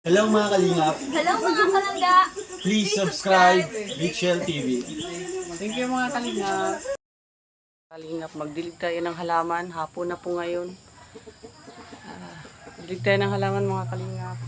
Hello mga kalingap, Hello mga kalangga! please subscribe Richel TV. Thank you mga kalingap. Kalingap, magdilig tayo ng halaman. Hapon na po ngayon. Dilig tayo ng halaman mga kalingap.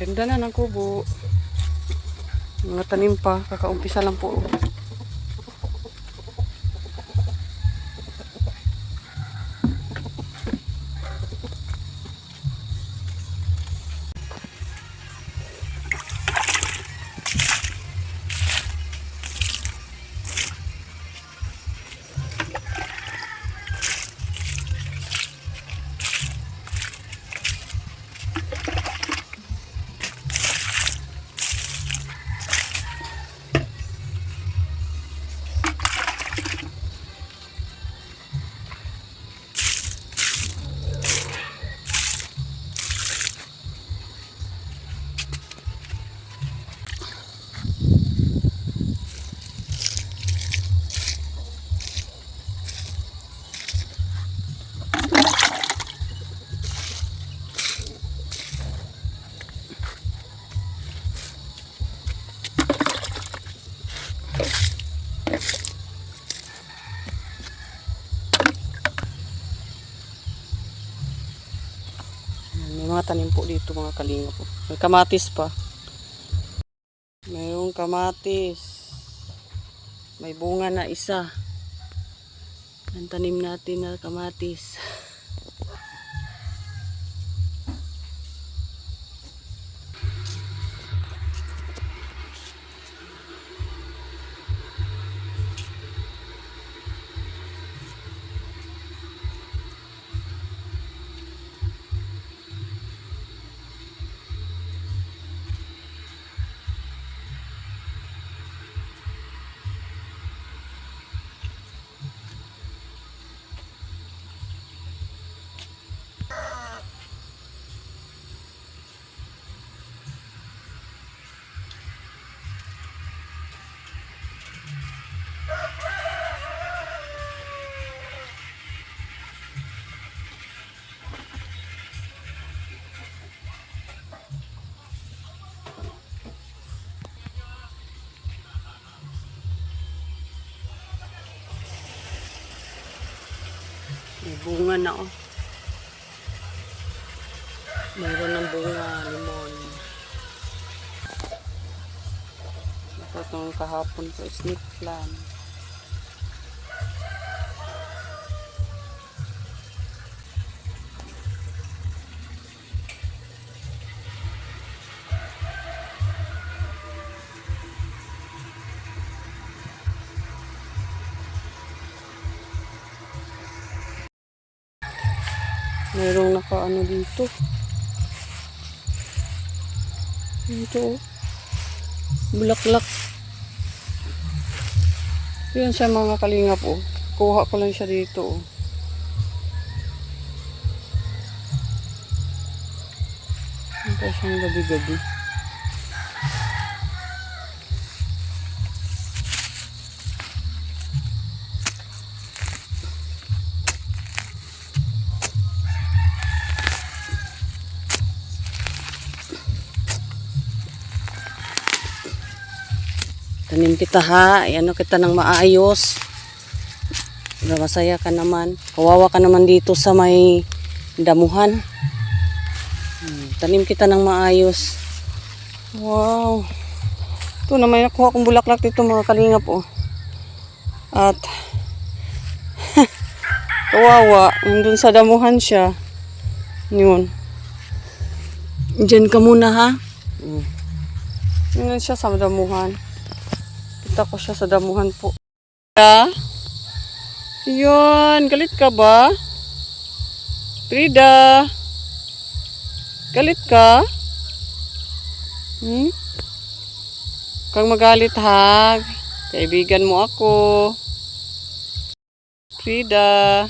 Ganda na ng kubo. Mga tanim pa. Kakaumpisa lang po. May mga tanim po dito mga kalinga po. May kamatis pa. Mayroong kamatis. May bunga na isa. Ang tanim natin na kamatis. May bunga na oh. Mayroon ng bunga, limon. Ito itong kahapon po, snake plant. Mayroong nakaano dito. Ito. Bulaklak. Yan siya mga kalingap oh. Kuha ko lang siya dito oh. Ito siyang gabi-gabi. Tanim kita ha, ano kita ng maayos. Masaya ka naman. Kawawa ka naman dito sa may damuhan. Tanim kita ng maayos. Wow. Ito na may nakuha kong bulaklak dito mga kalingap oh. At kawawa, nandun sa damuhan siya. Yun. Diyan ka muna ha. Yun siya sa damuhan. Kita ko siya sa damuhan po. Yun, galit ka ba? Frida. Galit ka? Kang magalit ha. Kaibigan mo ako. Frida.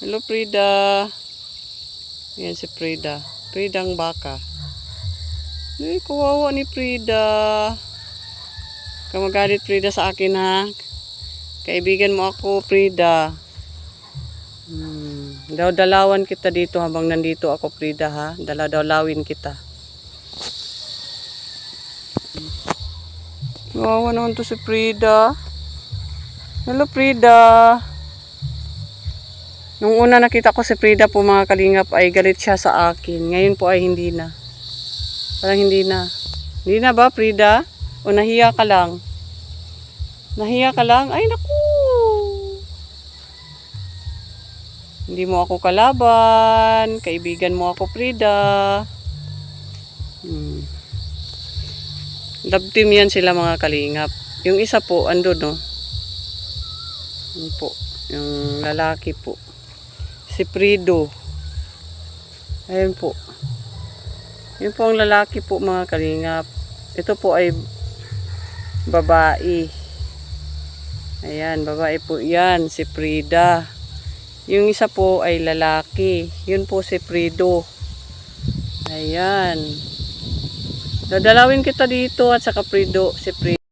Hello Frida. Yan si Frida. Frida ang baka. Ay, kawawa ni Frida. Kang magalit Frida sa akin ha. Kaibigan mo ako Frida. Dalawan kita dito habang nandito ako Frida ha. Dalawin kita. Kawawa naman to si Frida. Hello Frida. Nung una nakita ko si Frida po mga kalingap ay galit siya sa akin. Ngayon po ay hindi na. Parang hindi na. Hindi na ba Frida? O nahiya ka lang? Nahiya ka lang? Ay naku! Hindi mo ako kalaban. Kaibigan mo ako Frida. Love team yan sila mga kalingap. Yung isa po, ando no. Yun po. Yung lalaki po. Si Prido. Ayun po. Yun po ang lalaki po mga kalingap. Ito po ay babae. Ayan, babae po yan. Si Frida. Yung isa po ay lalaki. Yun po si Prido. Ayan. Dadalawin kita dito at saka Prido. Si Prido.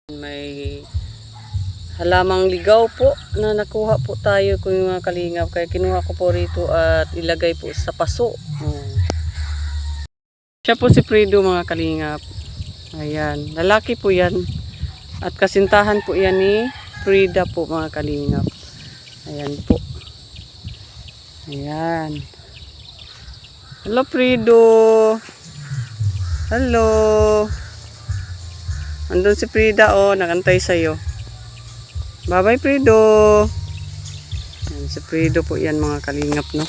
May halamang ligaw po na nakuha po tayo kung yung mga kalingap. Kaya kinuha ko po rito at ilagay po sa paso. Siya po si Prido mga kalingap. Ayan. Lalaki po yan. At kasintahan po yan ni Frida po mga kalingap. Ayan po. Ayan. Hello Prido. Hello. Andun si Frida oh, nakantay sa'yo. Bye-bye Prido. Ayan, si Prido po yan mga kalingap no.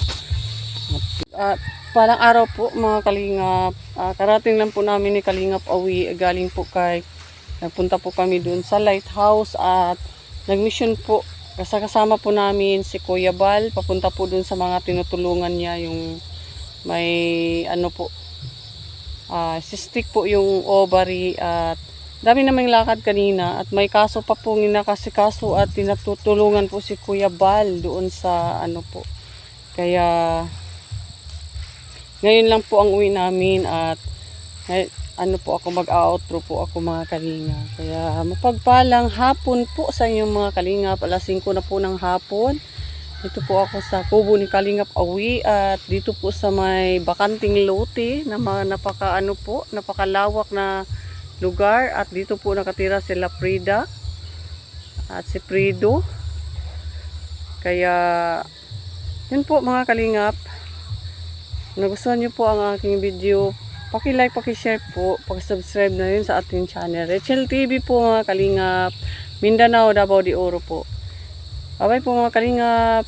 Parang araw po mga kalingap. Karating lang po namin ni Kalingap Awi. Galing po kay nagpunta po kami dun sa lighthouse at nagmission po. Kasama po namin si Kuya Bal. Papunta po dun sa mga tinutulungan niya. Yung may ano po. Cystic po yung ovary at dami namang lakad kanina. At may kaso pa po ninakasikaso at tinatutulungan po si Kuya Bal doon sa ano po. Kaya ngayon lang po ang uwi namin at ano po ako mag-outro po ako mga kalinga. Kaya mapagpalang hapon po sa inyong mga kalingap. Alas 5 na po ng hapon. Dito po ako sa kubo ni Kalingap Awi at dito po sa may bakanting lote na napakalawak na lugar at dito po nakatira sila Frida at si Prido. Kaya yun po mga kalingap. Nagustuhan niyo po ang aking video, paki-like, paki-share po, paki-subscribe na rin sa ating channel. Rachel TV po mga kalingap, Mindanao, Davao de Oro po. Bye-bye po mga kalingap.